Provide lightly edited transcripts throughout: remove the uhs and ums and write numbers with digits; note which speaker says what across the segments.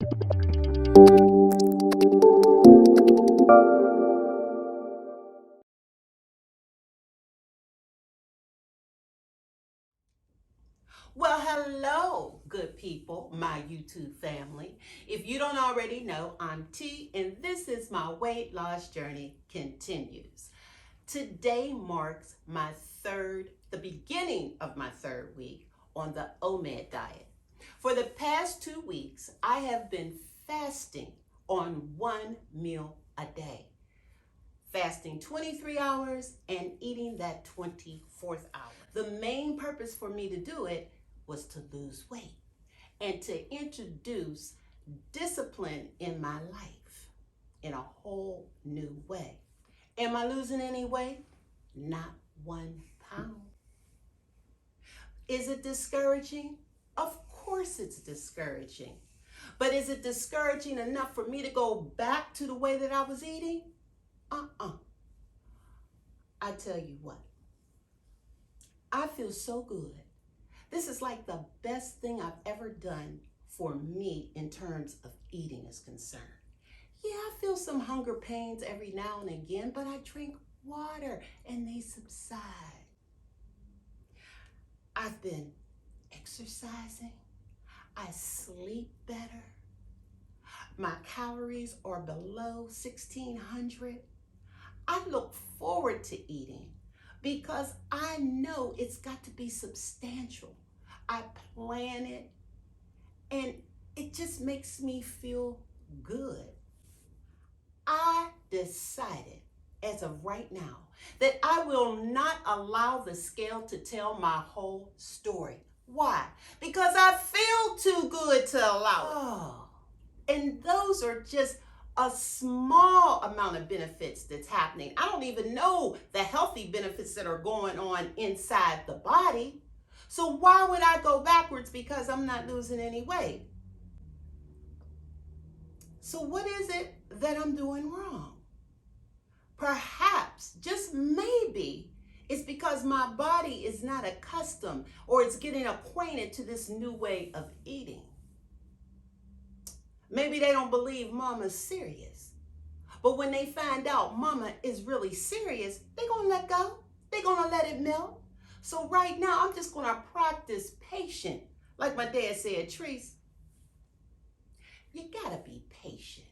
Speaker 1: Well, hello, good people, my YouTube family. If you don't already know, I'm T, and this is my weight loss journey continues. Today marks the beginning of my third week on the OMAD diet. For the past 2 weeks, I have been fasting on one meal a day, fasting 23 hours and eating that 24th hour. The main purpose for me to do it was to lose weight and to introduce discipline in my life in a whole new way. Am I losing any weight? Not 1 pound. Is it discouraging? Of course it's discouraging. But is it discouraging enough for me to go back to the way that I was eating? I tell you what, I feel so good. This is like the best thing I've ever done for me in terms of eating is concerned. Yeah, I feel some hunger pains every now and again, but I drink water and they subside. I've been exercising. I sleep better. My calories are below 1600. I look forward to eating because I know it's got to be substantial. I plan it and it just makes me feel good. I decided as of right now that I will not allow the scale to tell my whole story. Why? Because I feel too good to allow it. Oh, and those are just a small amount of benefits that's happening. I don't even know the healthy benefits that are going on inside the body. So why would I go backwards because I'm not losing any weight? So what is it that I'm doing wrong? Perhaps, just maybe, it's because my body is not accustomed or it's getting acquainted to this new way of eating. Maybe they don't believe mama's serious. But when they find out mama is really serious, they're going to let go. They're going to let it melt. So right now, I'm just going to practice patient. Like my dad said, Treese, you got to be patient.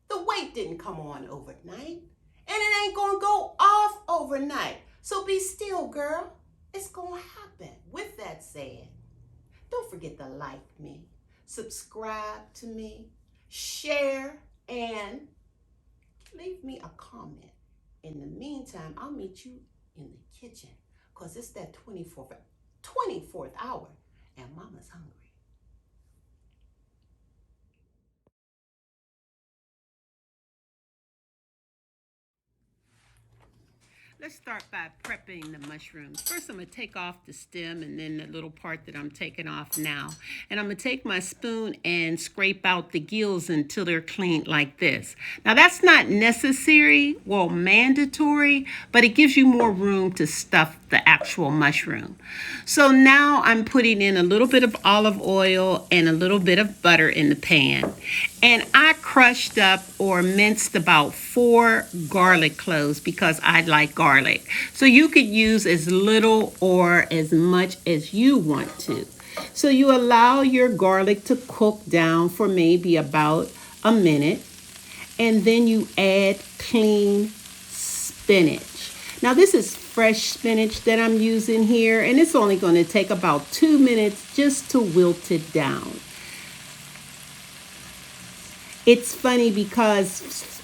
Speaker 1: The weight didn't come on overnight. And it ain't going to go off overnight. So be still, girl. It's going to happen. With that said, don't forget to like me, subscribe to me, share, and leave me a comment. In the meantime, I'll meet you in the kitchen because it's that 24th hour and mama's hungry. Let's start by prepping the mushrooms. First, I'm going to take off the stem and then the little part that I'm taking off now. And I'm going to take my spoon and scrape out the gills until they're clean like this. Now, that's not necessary, well, mandatory, but it gives you more room to stuff the actual mushroom. So now I'm putting in a little bit of olive oil and a little bit of butter in the pan. And I crushed up or minced about 4 garlic cloves because I like garlic. So you could use as little or as much as you want to. So you allow your garlic to cook down for maybe about a minute. And then you add clean spinach. Now this is fresh spinach that I'm using here, and it's only going to take about 2 minutes just to wilt it down. It's funny because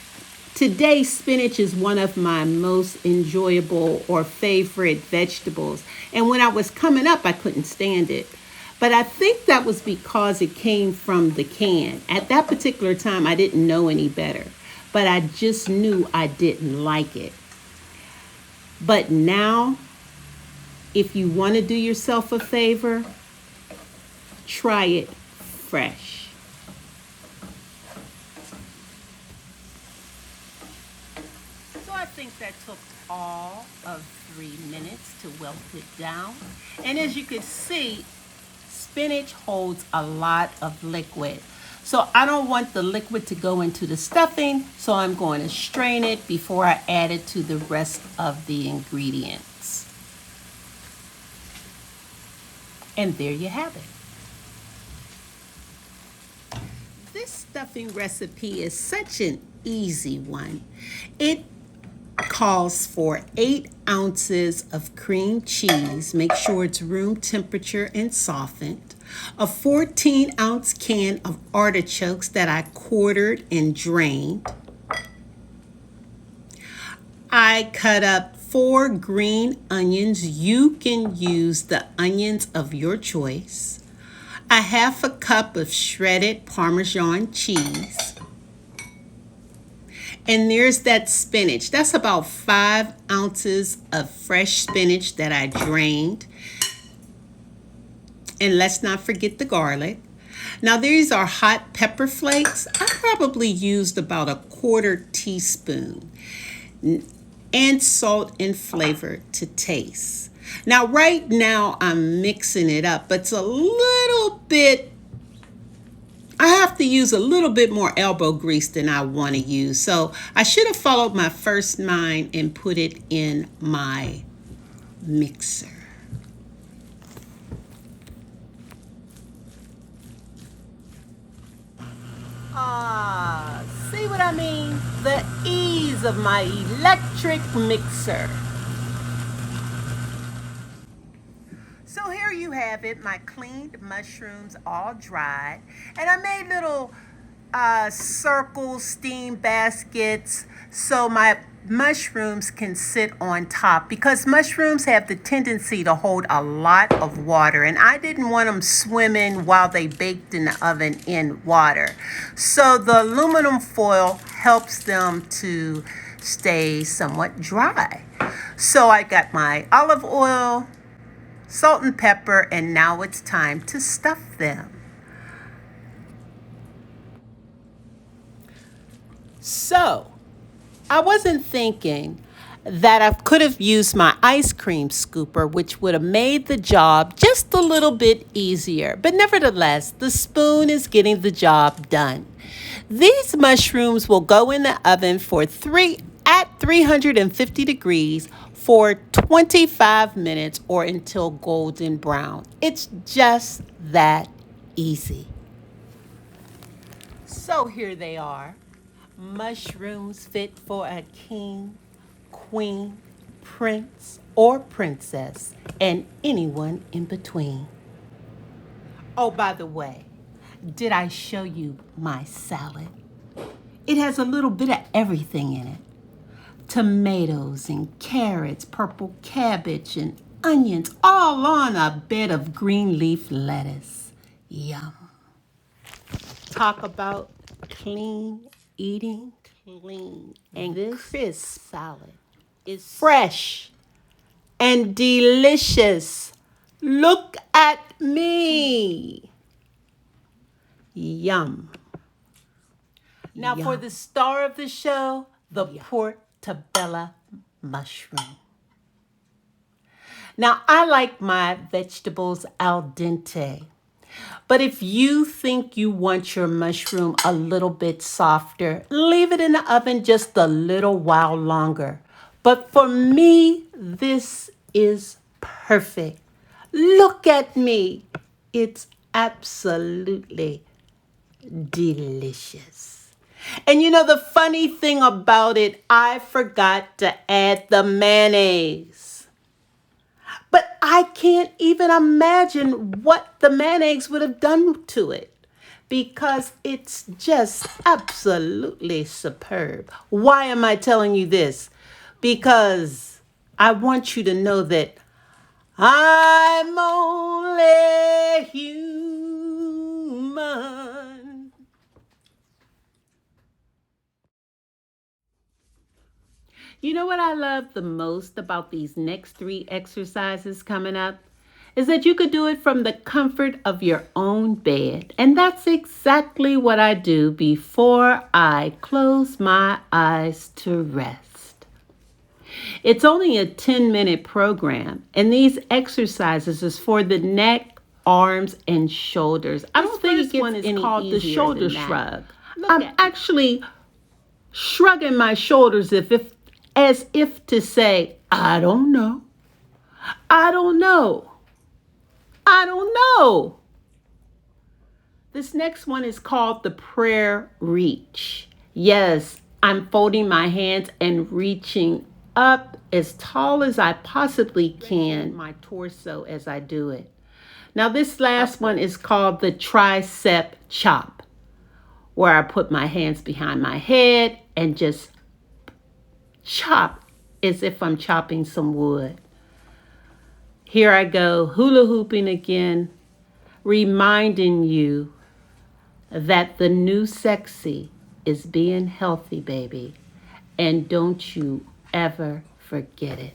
Speaker 1: today spinach is one of my most enjoyable or favorite vegetables. And when I was coming up, I couldn't stand it. But I think that was because it came from the can. At that particular time, I didn't know any better. But I just knew I didn't like it. But now, if you want to do yourself a favor, try it fresh. So I think that took all of 3 minutes to wilt it down. And as you can see, spinach holds a lot of liquid. So I don't want the liquid to go into the stuffing, so I'm going to strain it before I add it to the rest of the ingredients. And there you have it. This stuffing recipe is such an easy one. It calls for 8 ounces of cream cheese. Make sure it's room temperature and softened. A 14-ounce can of artichokes that I quartered and drained. I cut up 4 green onions. You can use the onions of your choice. A half a cup of shredded Parmesan cheese. And there's that spinach. That's about 5 ounces of fresh spinach that I drained. And let's not forget the garlic. Now these are hot pepper flakes. I probably used about a 1/4 teaspoon. And salt and flavor to taste. Now right now I'm mixing it up, but it's a little bit, I have to use a little bit more elbow grease than I want to use. So I should have followed my first mind and put it in my mixer. See what I mean? The ease of my electric mixer. So here you have it, my cleaned mushrooms all dried. And I made little circle steam baskets so my mushrooms can sit on top, because mushrooms have the tendency to hold a lot of water, and I didn't want them swimming while they baked in the oven in water. So the aluminum foil helps them to stay somewhat dry. So I got my olive oil, salt and pepper, and now it's time to stuff them. So I wasn't thinking that I could have used my ice cream scooper, which would have made the job just a little bit easier. But nevertheless, the spoon is getting the job done. These mushrooms will go in the oven for 350 degrees for 25 minutes or until golden brown. It's just that easy. So here they are. Mushrooms fit for a king, queen, prince, or princess, and anyone in between. Oh, by the way, did I show you my salad? It has a little bit of everything in it. Tomatoes and carrots, purple cabbage and onions, all on a bed of green leaf lettuce. Yum. Talk about clean eating. Clean and this crisp salad is fresh and delicious. Look at me. Yum. Now for the star of the show, the portobello mushroom. Now I like my vegetables al dente. But if you think you want your mushroom a little bit softer, leave it in the oven just a little while longer. But for me, this is perfect. Look at me. It's absolutely delicious. And you know the funny thing about it, I forgot to add the mayonnaise. But I can't even imagine what the mayonnaise would have done to it, because it's just absolutely superb. Why am I telling you this? Because I want you to know that I'm only human. You know what I love the most about these next 3 exercises coming up? Is that you could do it from the comfort of your own bed. And that's exactly what I do before I close my eyes to rest. It's only a 10-minute program, and these exercises is for the neck, arms and shoulders. I don't think it gets any called the shoulder shrug. I'm actually shrugging my shoulders as if to say, I don't know. I don't know. I don't know. This next one is called the prayer reach. Yes, I'm folding my hands and reaching up as tall as I possibly can, my torso as I do it. Now this last one is called the Tricep Chop, where I put my hands behind my head and just chop as if I'm chopping some wood. Here I go, hula hooping again, reminding you that the new sexy is being healthy, baby. And don't you ever forget it.